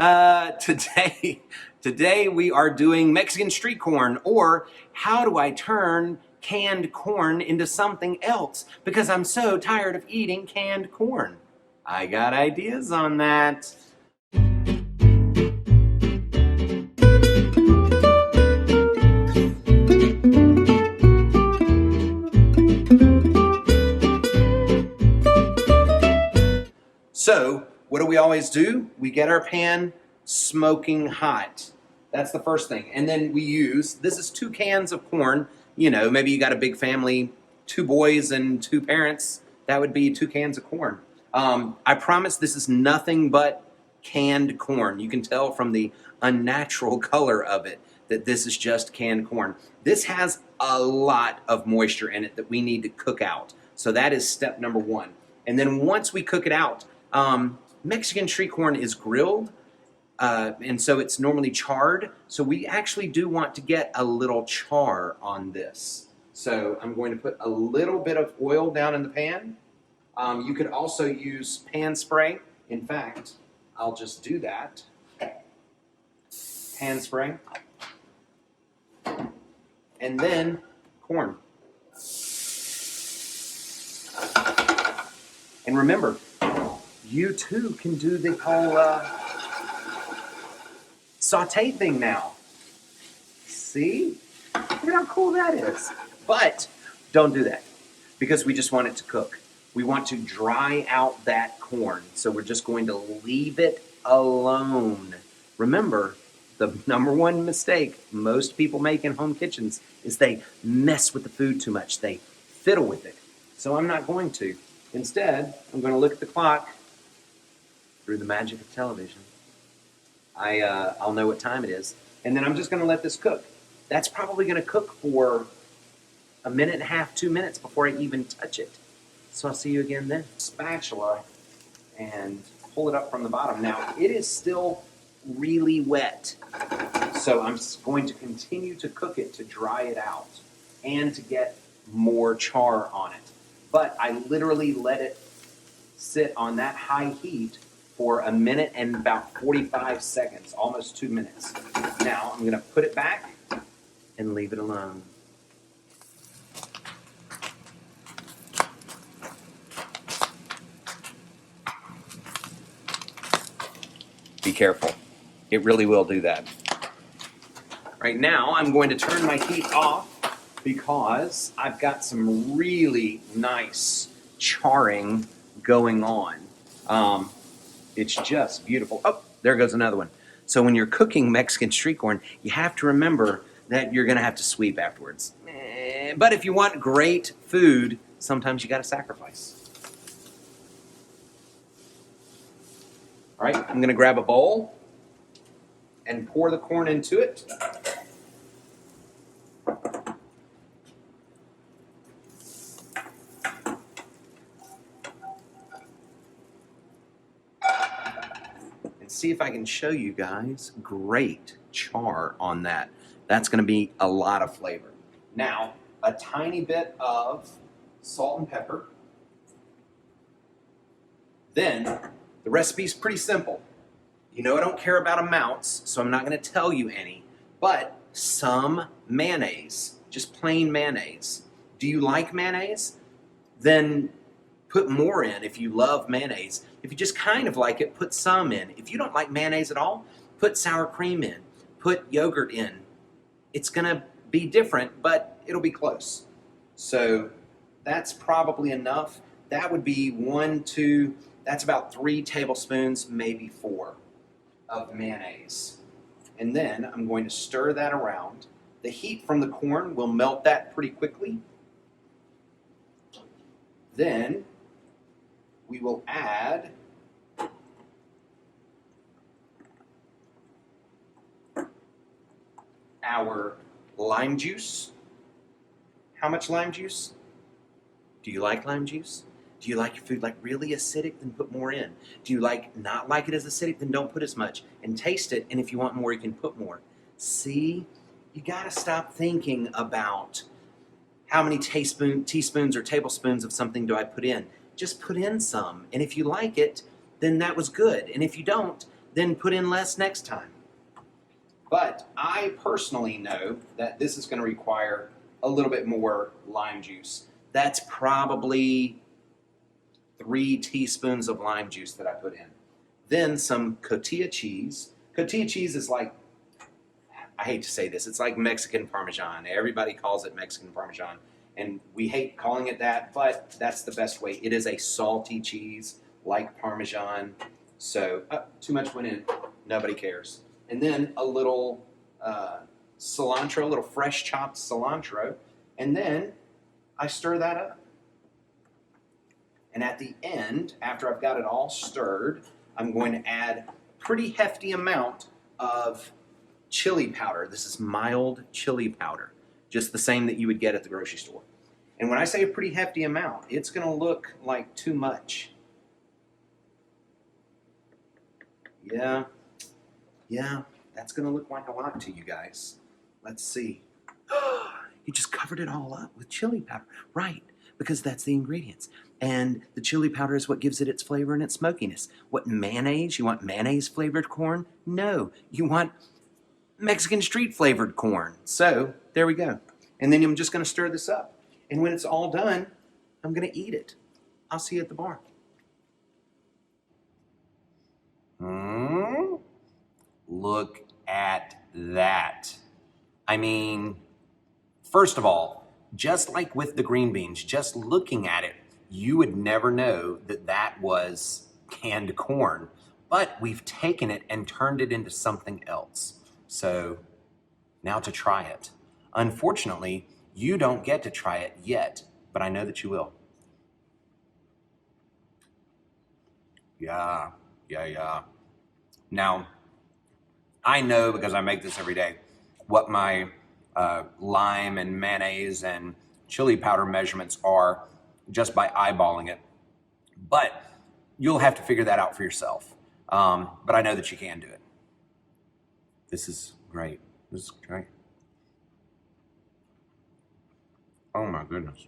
Today we are doing Mexican street corn, or how do I turn canned corn into something else? Because I'm so tired of eating canned corn. I got ideas on that. So, what do we always do? We get our pan smoking hot. That's the first thing. And then we use, this is 2 cans of corn. You know, maybe you got a big family, 2 boys and 2 parents. That would be 2 cans of corn. I promise this is nothing but canned corn. You can tell from the unnatural color of it that this is just canned corn. This has a lot of moisture in it that we need to cook out. So that is step number 1. And then once we cook it out, Mexican street corn is grilled, and so it's normally charred. So we actually do want to get a little char on this. So I'm going to put a little bit of oil down in the pan. You could also use pan spray. In fact, I'll just do that. Pan spray. And then corn. And remember, you too can do the whole saute thing now. See? Look at how cool that is. But don't do that, because we just want it to cook. We want to dry out that corn. So we're just going to leave it alone. Remember, the #1 mistake most people make in home kitchens is they mess with the food too much. They fiddle with it. So I'm not going to. Instead, I'm going to look at the clock through the magic of television. I'll know what time it is. And then I'm just going to let this cook. That's probably going to cook for 1.5 minutes, 2 minutes before I even touch it. So I'll see you again then. Spatula and pull it up from the bottom. Now, it is still really wet. So I'm going to continue to cook it to dry it out and to get more char on it. But I literally let it sit on that high heat for 1 minute and about 45 seconds, almost 2 minutes. Now I'm going to put it back and leave it alone. Be careful. It really will do that. Right now, I'm going to turn my heat off because I've got some really nice charring going on. It's just beautiful. Oh, there goes another one. So when you're cooking Mexican street corn, you have to remember that you're going to have to sweep afterwards. But if you want great food, sometimes you got to sacrifice. All right, I'm going to grab a bowl and pour the corn into it. See if I can show you guys great char on that. That's going to be a lot of flavor. Now, a tiny bit of salt and pepper. Then, the recipe's pretty simple. You know I don't care about amounts, so I'm not going to tell you any, but some mayonnaise, just plain mayonnaise. Do you like mayonnaise? Then put more in if you love mayonnaise. If you just kind of like it, put some in. If you don't like mayonnaise at all, put sour cream in. Put yogurt in. It's going to be different, but it'll be close. So that's probably enough. That would be 1, 2, that's about 3 tablespoons, maybe 4 of mayonnaise. And then I'm going to stir that around. The heat from the corn will melt that pretty quickly. Then we will add our lime juice. How much lime juice? Do you like lime juice? Do you like your food like really acidic? Then put more in. Do you like not like it as acidic? Then don't put as much. And taste it, and if you want more, you can put more. See? You gotta stop thinking about how many teaspoons or tablespoons of something do I put in. Just put in some, and if you like it, then that was good. And if you don't, then put in less next time. But I personally know that this is going to require a little bit more lime juice. That's probably 3 teaspoons of lime juice that I put in. Then some cotija cheese. Cotija cheese is like, I hate to say this, it's like Mexican Parmesan. Everybody calls it Mexican Parmesan. And we hate calling it that, but that's the best way. It is a salty cheese like Parmesan. So, too much went in. Nobody cares. And then a little cilantro, a little fresh chopped cilantro. And then I stir that up. And at the end, after I've got it all stirred, I'm going to add a pretty hefty amount of chili powder. This is mild chili powder, just the same that you would get at the grocery store. And when I say a pretty hefty amount, it's going to look like too much. Yeah, that's going to look like a lot to you guys. Let's see. You just covered it all up with chili powder. Right, because that's the ingredients. And the chili powder is what gives it its flavor and its smokiness. What, mayonnaise? You want mayonnaise flavored corn? No, you want Mexican street flavored corn. So there we go. And then I'm just going to stir this up. And when it's all done, I'm going to eat it. I'll see you at the bar. Look at that. I mean, first of all, just like with the green beans, just looking at it, you would never know that that was canned corn. But we've taken it and turned it into something else. So now to try it. Unfortunately, you don't get to try it yet, but I know that you will. Yeah. Now, I know, because I make this every day, what my lime and mayonnaise and chili powder measurements are just by eyeballing it. But you'll have to figure that out for yourself. But I know that you can do it. This is great. Oh my goodness.